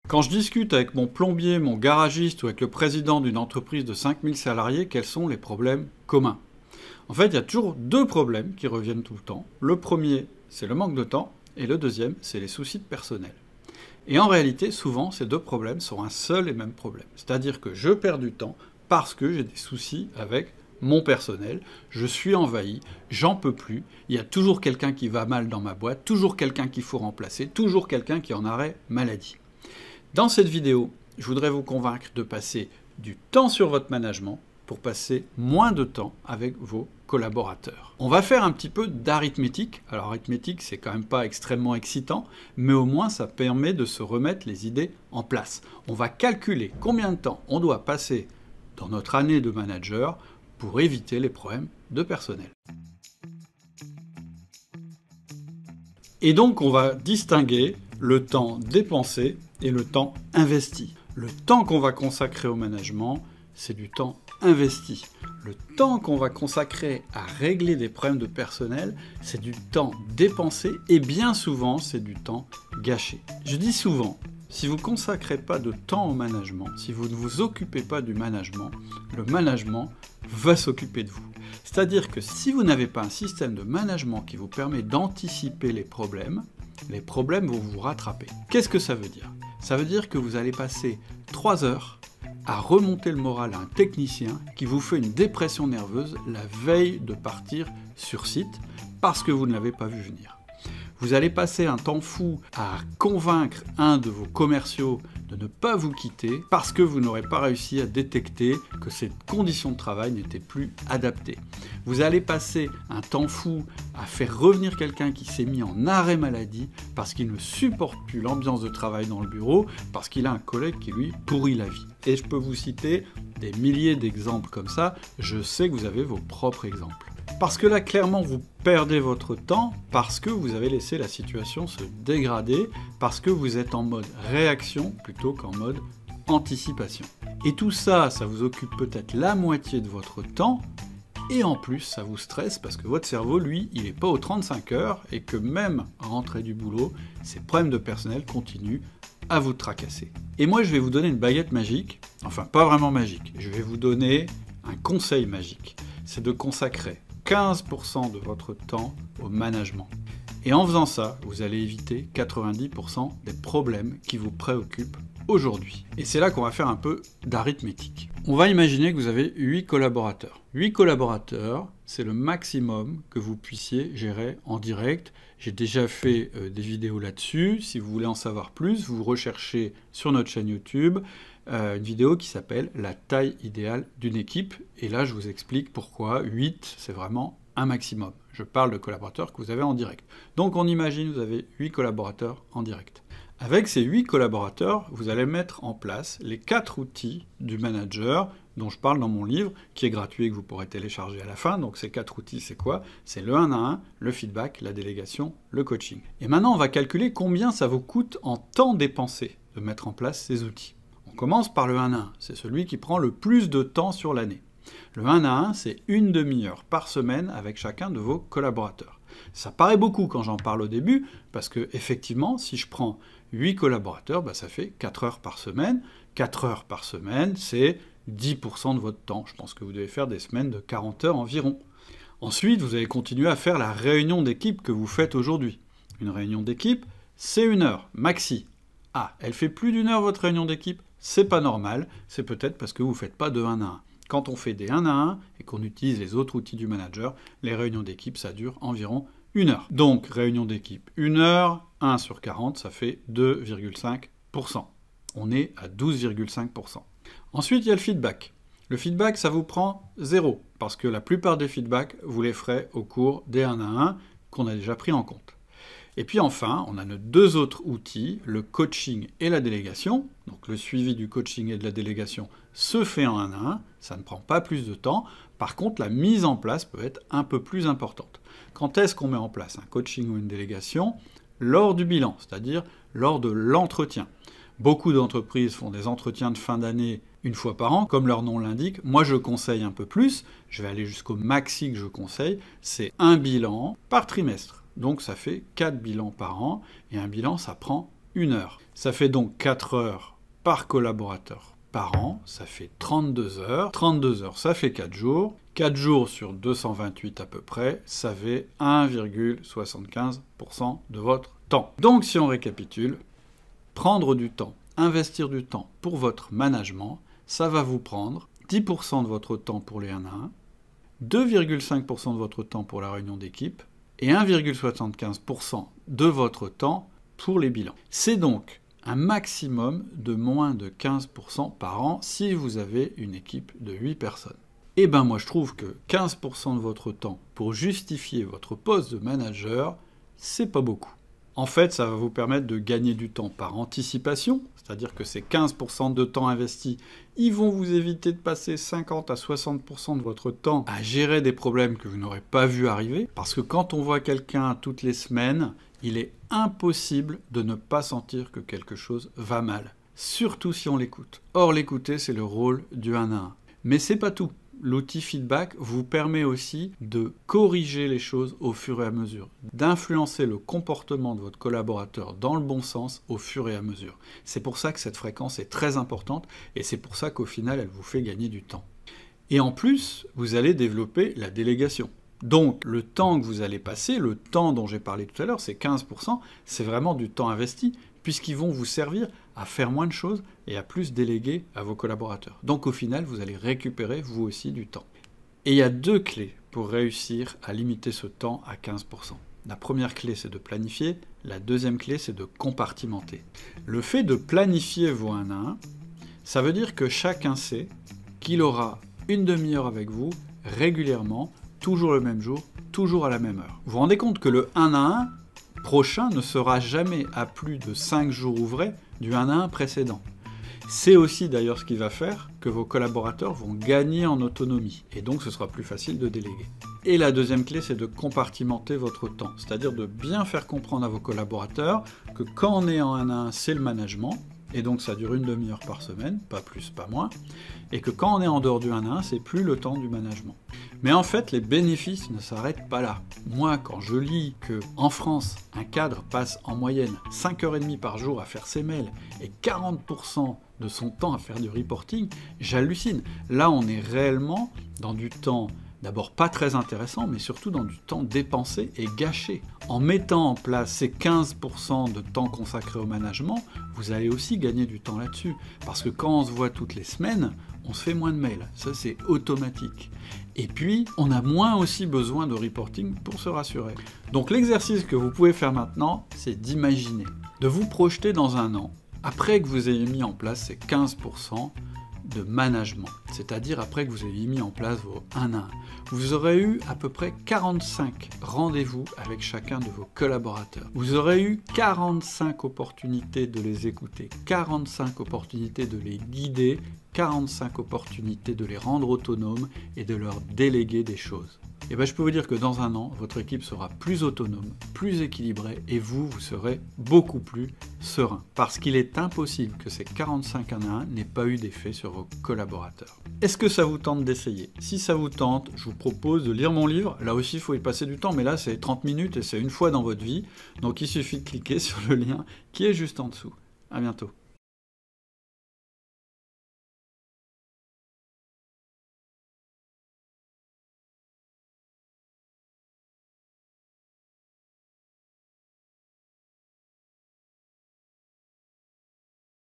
Quand je discute avec mon plombier, mon garagiste ou avec le président d'une entreprise de 5000 salariés, quels sont les problèmes communs? En fait, il y a toujours deux problèmes qui reviennent tout le temps. Le premier, c'est le manque de temps, et le deuxième, c'est les soucis de personnel. Et en réalité, souvent, ces deux problèmes sont un seul et même problème. C'est-à-dire que je perds du temps parce que j'ai des soucis avec mon personnel, je suis envahi, j'en peux plus, il y a toujours quelqu'un qui va mal dans ma boîte, toujours quelqu'un qu'il faut remplacer, toujours quelqu'un qui est en arrêt maladie. Dans cette vidéo, je voudrais vous convaincre de passer du temps sur votre management pour passer moins de temps avec vos collaborateurs. On va faire un petit peu d'arithmétique. Alors arithmétique, c'est quand même pas extrêmement excitant, mais au moins ça permet de se remettre les idées en place. On va calculer combien de temps on doit passer dans notre année de manager pour éviter les problèmes de personnel. Et donc on va distinguer le temps dépensé et le temps investi. Le temps qu'on va consacrer au management, c'est du temps investi. Le temps qu'on va consacrer à régler des problèmes de personnel, c'est du temps dépensé et bien souvent, c'est du temps gâché. Je dis souvent, si vous ne consacrez pas de temps au management, si vous ne vous occupez pas du management, le management va s'occuper de vous. C'est-à-dire que si vous n'avez pas un système de management qui vous permet d'anticiper les problèmes vont vous rattraper. Qu'est-ce que ça veut dire? Ça veut dire que vous allez passer 3 heures à remonter le moral à un technicien qui vous fait une dépression nerveuse la veille de partir sur site parce que vous ne l'avez pas vu venir. Vous allez passer un temps fou à convaincre un de vos commerciaux de ne pas vous quitter parce que vous n'aurez pas réussi à détecter que cette condition de travail n'était plus adaptée. Vous allez passer un temps fou à faire revenir quelqu'un qui s'est mis en arrêt maladie parce qu'il ne supporte plus l'ambiance de travail dans le bureau, parce qu'il a un collègue qui lui pourrit la vie. Et je peux vous citer des milliers d'exemples comme ça, je sais que vous avez vos propres exemples. Parce que là, clairement, vous perdez votre temps parce que vous avez laissé la situation se dégrader, parce que vous êtes en mode réaction plutôt qu'en mode anticipation. Et tout ça, ça vous occupe peut-être la moitié de votre temps, et en plus, ça vous stresse parce que votre cerveau, lui, il n'est pas aux 35 heures, et que même rentré du boulot, ces problèmes de personnel continuent à vous tracasser. Et moi, je vais vous donner une baguette magique, enfin pas vraiment magique, je vais vous donner un conseil magique, c'est de consacrer 15% de votre temps au management. Et en faisant ça, vous allez éviter 90% des problèmes qui vous préoccupent aujourd'hui. Et c'est là qu'on va faire un peu d'arithmétique. On va imaginer que vous avez 8 collaborateurs. 8 collaborateurs, c'est le maximum que vous puissiez gérer en direct. J'ai déjà fait des vidéos là-dessus. Si vous voulez en savoir plus, vous recherchez sur notre chaîne YouTube une vidéo qui s'appelle « La taille idéale d'une équipe ». Et là, je vous explique pourquoi 8, c'est vraiment un maximum. Je parle de collaborateurs que vous avez en direct. Donc on imagine que vous avez 8 collaborateurs en direct. Avec ces 8 collaborateurs, vous allez mettre en place les 4 outils du manager dont je parle dans mon livre, qui est gratuit et que vous pourrez télécharger à la fin. Donc ces 4 outils, c'est quoi? C'est le 1 à 1, le feedback, la délégation, le coaching. Et maintenant, on va calculer combien ça vous coûte en temps dépensé de mettre en place ces outils. On commence par le 1 à 1, c'est celui qui prend le plus de temps sur l'année. Le 1 à 1, c'est une demi-heure par semaine avec chacun de vos collaborateurs. Ça paraît beaucoup quand j'en parle au début, parce que effectivement, si je prends 8 collaborateurs, ça fait 4 heures par semaine. 4 heures par semaine, c'est 10% de votre temps. Je pense que vous devez faire des semaines de 40 heures environ. Ensuite, vous allez continuer à faire la réunion d'équipe que vous faites aujourd'hui. Une réunion d'équipe, c'est 1 heure, maxi. Ah, elle fait plus d'1 heure votre réunion d'équipe? C'est pas normal, c'est peut-être parce que vous ne faites pas de 1 à 1. Quand on fait des 1 à 1 et qu'on utilise les autres outils du manager, les réunions d'équipe, ça dure environ 1 heure. Donc, réunion d'équipe, 1 heure, 1 sur 40, ça fait 2,5%. On est à 12,5%. Ensuite, il y a le feedback. Le feedback, ça vous prend 0, parce que la plupart des feedbacks, vous les ferez au cours des 1 à 1 qu'on a déjà pris en compte. Et puis enfin, on a nos 2 autres outils, le coaching et la délégation. Donc le suivi du coaching et de la délégation se fait en 1 à 1, ça ne prend pas plus de temps. Par contre, la mise en place peut être un peu plus importante. Quand est-ce qu'on met en place un coaching ou une délégation? Lors du bilan, c'est-à-dire lors de l'entretien. Beaucoup d'entreprises font des entretiens de fin d'année 1 fois par an, comme leur nom l'indique. Moi, je conseille un peu plus, je vais aller jusqu'au maxi que je conseille, c'est un bilan par trimestre. Donc ça fait 4 bilans par an, et un bilan, ça prend 1 heure. Ça fait donc 4 heures par collaborateur par an, ça fait 32 heures. 32 heures, ça fait 4 jours. 4 jours sur 228 à peu près, ça fait 1,75% de votre temps. Donc si on récapitule, prendre du temps, investir du temps pour votre management, ça va vous prendre 10% de votre temps pour les 1 à 1, 2,5% de votre temps pour la réunion d'équipe et 1,75% de votre temps pour les bilans. C'est donc un maximum de moins de 15% par an si vous avez une équipe de 8 personnes. Et ben moi je trouve que 15% de votre temps pour justifier votre poste de manager, c'est pas beaucoup. En fait, ça va vous permettre de gagner du temps par anticipation, c'est-à-dire que ces 15% de temps investi, ils vont vous éviter de passer 50 à 60% de votre temps à gérer des problèmes que vous n'aurez pas vu arriver, parce que quand on voit quelqu'un toutes les semaines, il est impossible de ne pas sentir que quelque chose va mal, surtout si on l'écoute. Or, l'écouter, c'est le rôle du 1 à 1. Mais c'est pas tout. L'outil feedback vous permet aussi de corriger les choses au fur et à mesure, d'influencer le comportement de votre collaborateur dans le bon sens au fur et à mesure. C'est pour ça que cette fréquence est très importante et c'est pour ça qu'au final, elle vous fait gagner du temps. Et en plus, vous allez développer la délégation. Donc, le temps que vous allez passer, le temps dont j'ai parlé tout à l'heure, c'est 15%, c'est vraiment du temps investi, puisqu'ils vont vous servir à faire moins de choses et à plus déléguer à vos collaborateurs. Donc au final, vous allez récupérer vous aussi du temps. Et il y a 2 clés pour réussir à limiter ce temps à 15%. La première clé, c'est de planifier. La deuxième clé, c'est de compartimenter. Le fait de planifier vos 1 à 1, ça veut dire que chacun sait qu'il aura une demi-heure avec vous régulièrement, toujours le même jour, toujours à la même heure. Vous vous rendez compte que le 1 à 1 prochain ne sera jamais à plus de 5 jours ouvrés du 1 à 1 précédent. C'est aussi d'ailleurs ce qui va faire que vos collaborateurs vont gagner en autonomie, et donc ce sera plus facile de déléguer. Et la deuxième clé, c'est de compartimenter votre temps, c'est-à-dire de bien faire comprendre à vos collaborateurs que quand on est en 1 à 1, c'est le management, et donc ça dure une demi-heure par semaine, pas plus, pas moins, et que quand on est en dehors du 1 à 1, c'est plus le temps du management. Mais en fait, les bénéfices ne s'arrêtent pas là. Moi, quand je lis qu'en France, un cadre passe en moyenne 5h30 par jour à faire ses mails et 40% de son temps à faire du reporting, j'hallucine. Là, on est réellement dans du temps, d'abord pas très intéressant, mais surtout dans du temps dépensé et gâché. En mettant en place ces 15% de temps consacré au management, vous allez aussi gagner du temps là-dessus. Parce que quand on se voit toutes les semaines, on se fait moins de mails. Ça, c'est automatique. Et puis, on a moins aussi besoin de reporting pour se rassurer. Donc l'exercice que vous pouvez faire maintenant, c'est d'imaginer, de vous projeter dans 1 an, après que vous ayez mis en place ces 15% de management, c'est-à-dire après que vous ayez mis en place vos 1 à 1. Vous aurez eu à peu près 45 rendez-vous avec chacun de vos collaborateurs. Vous aurez eu 45 opportunités de les écouter, 45 opportunités de les guider, 45 opportunités de les rendre autonomes et de leur déléguer des choses. Et bien je peux vous dire que dans 1 an, votre équipe sera plus autonome, plus équilibrée et vous serez beaucoup plus serein. Parce qu'il est impossible que ces 45 1 à 1 n'aient pas eu d'effet sur vos collaborateurs. Est-ce que ça vous tente d'essayer? Si ça vous tente, je vous propose de lire mon livre. Là aussi, il faut y passer du temps, mais là c'est 30 minutes et c'est une fois dans votre vie. Donc il suffit de cliquer sur le lien qui est juste en dessous. À bientôt.